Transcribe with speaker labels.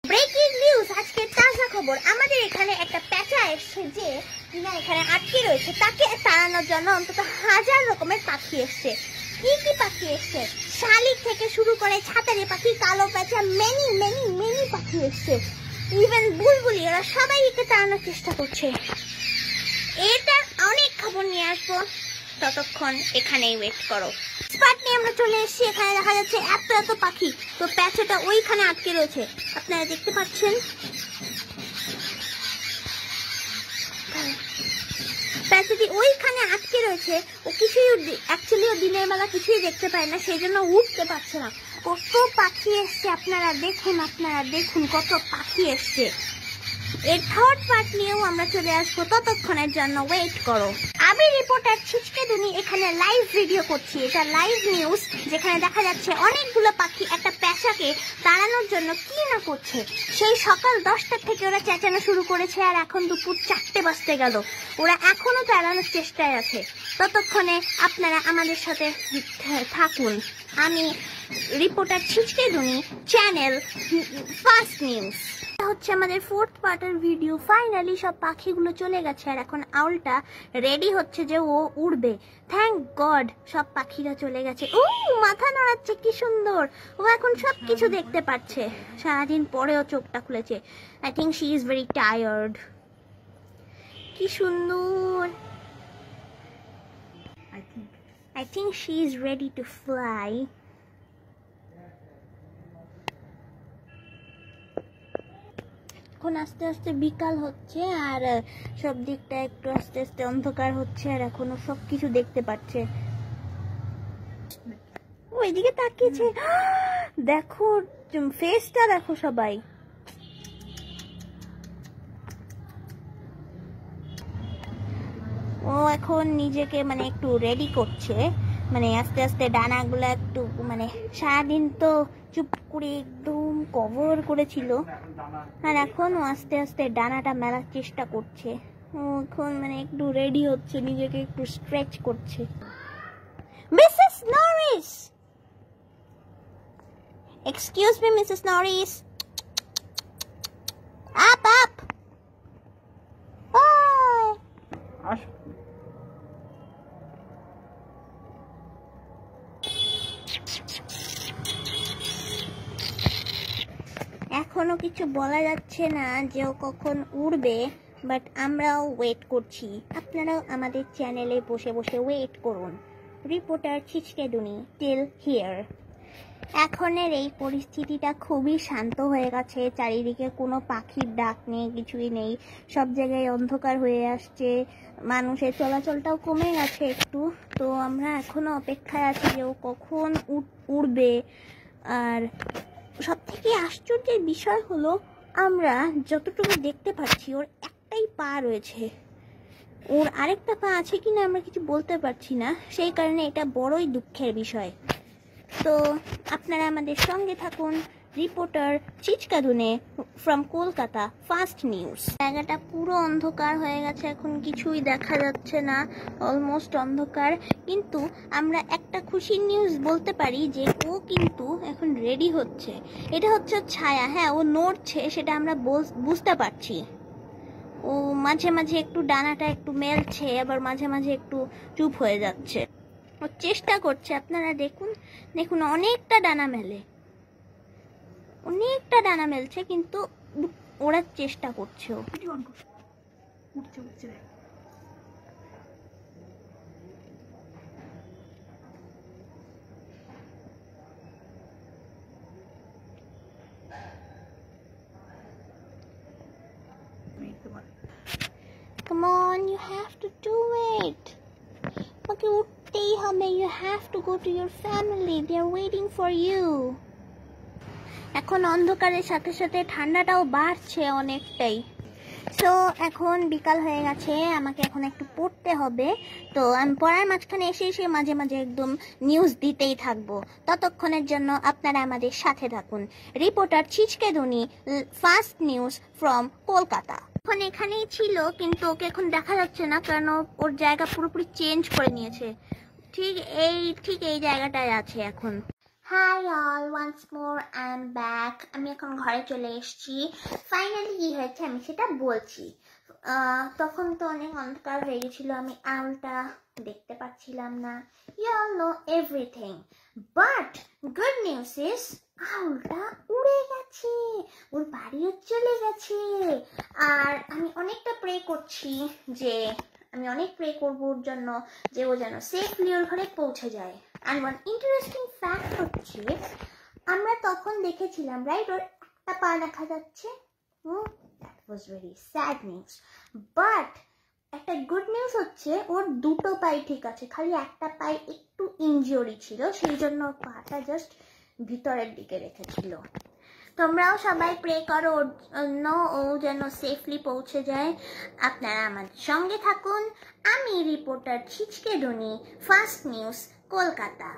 Speaker 1: Breaking news, আজকে তাজা খবর। আমাদের এখানে একটা প্যাঁচা এসছে যে কিনা এখানে আটকে রয়েছে, তাকে তাড়ানোর জন্য অন্তত 1000 রকমের পাখি এসছে। কি কি পাখি এসছে? শালিক থেকে শুরু করে ছাতারি পাখি, কালো প্যাঁচা, মেনি মেনি মেনি পাখি এসছে। ইভেন বুলবুলি, ওরা সবাই একে তাড়ানোর চেষ্টা করছে। এটা অনেক খবর নিয়ে আসবো, ততক্ষণ এখানেই ওয়েট করো। স্পট নিয়ে আমরা চলে এসেছি। এখানে দেখা যাচ্ছে এত এত পাখি। তো প্যাঁচাটা ওইখানে আটকে রয়েছে, আপনারা দেখতে পাচ্ছেন। প্যাঁচাটি ওইখানে আটকে রয়েছে। ও কিছুই অ্যাকচুয়ালি ও দিনের বেলা কিছুই দেখতে পায় না, সেই জন্য উঠতে পারছে না। কত পাখি এসছে আপনারা দেখুন কত পাখি এসছে। এর থার্ড পার্ট নিয়েও আমরা চলে আসবো, ততক্ষণের জন্য ওয়েট করো। আমি রিপোর্টার ছিচকে দুনি এখানে লাইভ ভিডিও করছি। এটা লাইভ নিউজ, যেখানে দেখা যাচ্ছে অনেকগুলো পাখি একটা প্যাঁচাকে তাড়ানোর জন্য কি না করছে। সেই সকাল 10টা থেকে ওরা চেঁচানো শুরু করেছে, আর এখন দুপুর 4টে বাজতে গেল। ওরা এখনো তাড়ানোর চেষ্টায় আছে। ততক্ষণে আপনারা আমাদের সাথে থাকুন। আমি রিপোর্টার ছিচকে দুনি, চ্যানেল ফার্স্ট নিউজ। হচ্ছে আমাদের ফোর্থ পার্টের ভিডিও। ফাইনালি সব পাখিগুলো চলে গেছে, আর এখন আউলটা রেডি হচ্ছে যে ও উড়বে। থ্যাংক গড সব পাখিরা চলে গেছে। ও মাথা নাড়াচ্ছে, কি সুন্দর। ও এখন সবকিছু দেখতে পাচ্ছে। সারাদিন পরেও চোখটা খুলেছে। I think she is very tired. কি সুন্দর। I think she is ready to fly. এখন আস্তে আস্তে বিকাল হচ্ছে, আর সব দিকটা একটু আস্তে আস্তে অন্ধকার হচ্ছে, আর এখনো সবকিছু দেখতে পাচ্ছে। ওইদিকে তাকিয়েছে, দেখো ফেসটা দেখো সবাই। ও এখন নিজেকে মানে একটু রেডি করছে, মানে আস্তে আস্তে ডানাগুলো একটু, মানে সারাদিন তো চুপ করে একদম কভার করেছিল, আর এখন ও আস্তে আস্তে ডানাটা মেলার চেষ্টা করছে। ও এখন মানে একটু রেডি হচ্ছে, নিজেকে একটু স্ট্রেচ করছে। Mrs Norris, excuse me Mrs Norris, up up. এখনো কিছু বলা যাচ্ছে না যে ও কখন উড়বে, বাট আমরাও ওয়েট করছি। আপনারাও আমাদের চ্যানেলে বসে বসে ওয়েট করুন। রিপোর্টার ছিচকে দুনি টিল হিয়ার। এখনের এই পরিস্থিতিটা খুবই শান্ত হয়ে গেছে। চারিদিকে কোনো পাখির ডাক নেই, কিছুই নেই। সব জায়গায় অন্ধকার হয়ে আসছে, মানুষের চলাচলটাও কমে গেছে একটু। তো আমরা এখনো অপেক্ষায় আছি যে ও কখন উড়বে। আর সব থেকে আশ্চর্যের বিষয় হলো, আমরা যতটুকু দেখতে পাচ্ছি ওর একটাই পা রয়েছে। ওর আরেকটা পা আছে কিনা আমরা কিছু বলতে পারছি না, সেই কারণে এটা বড়ই দুঃখের বিষয়। তো আপনারা আমাদের সঙ্গে থাকুন। রিপোর্টার ছিচকে দুনি ফ্রম কলকাতা, ফার্স্ট নিউজ। জায়গাটা পুরো অন্ধকার হয়ে গেছে, এখন কিছুই দেখা যাচ্ছে না, অলমোস্ট অন্ধকার। কিন্তু আমরা একটা খুশির নিউজ বলতে পারি যে ও কিন্তু এখন রেডি হচ্ছে। এটা হচ্ছে ছায়া, হ্যাঁ ও নড়ছে, সেটা আমরা বুঝতে পারছি। ও মাঝে মাঝে একটু ডানাটা একটু মেলছে, আবার মাঝে মাঝে একটু চুপ হয়ে যাচ্ছে। ও চেষ্টা করছে, আপনারা দেখুন দেখুন, অনেকটা ডানা মেলছে, কিন্তু ওরা চেষ্টা করছে। ও Come on, you have to do it. Okay, উঠতেই হবে। You have to go to your family. They are waiting for you. এখন অন্ধকারের সাথে সাথে ঠান্ডাটাও বাড়ছে অনেকটাই। সো এখন বিকাল হয়ে গেছে, আমাকে এখন একটু পড়তে হবে। তো আমি পড়ার মাঝখানে এসে এসে মাঝে মাঝে একদম নিউজ দিতেই থাকবো। ততক্ষণের জন্য আপনারা আমাদের সাথে থাকুন। রিপোর্টার ছিচকে দুনি, ফার্স্ট নিউজ ফ্রম কলকাতা। এখন এখানেই ছিল, কিন্তু ওকে এখন দেখা যাচ্ছে না, কারণ ওর জায়গা পুরোপুরি চেঞ্জ করে নিয়েছে। ঠিক এই জায়গাটায় আছে এখন। Hi all, once more I am back. আমি এখন ঘরে চলে এসেছি। ফাইনালি কি হয়েছে আমি সেটা বলছি। তখন তো অনেক অন্ধকার হয়ে গেছিল, আমি আউলটা দেখতে পাচ্ছিলাম না। You all know everything, but good news is আউলটা উড়ে গেছে, ওর বাড়িও চলে গেছে। আর আমি অনেকটা প্রে করছি যে অনেক প্রে করবো ওর জন্য যে ও যেন সেফলি ওর ঘরে পৌঁছে যায়। অ্যান্ড ওয়ান ইন্টারেস্টিং ফ্যাক্ট হচ্ছে, আমরা তখন দেখেছিলাম রাইট ওর একটা পা দেখা যাচ্ছে। That was very sad news. But একটা গুড নিউজ হচ্ছে ওর দুটো পাই ঠিক আছে, খালি একটা পায়ে একটু ইনজিওরি ছিল, সেই জন্য পাটা জাস্ট ভিতরের দিকে রেখেছিল। তোমরাও সবাই প্রে করো ওর জন্য, ও যেন সেফলি পৌঁছে যায়। আপনারা আমাদের সঙ্গে থাকুন। আমি রিপোর্টার ছিচকে দুনি, ফার্স্ট নিউজ, কলকাতা।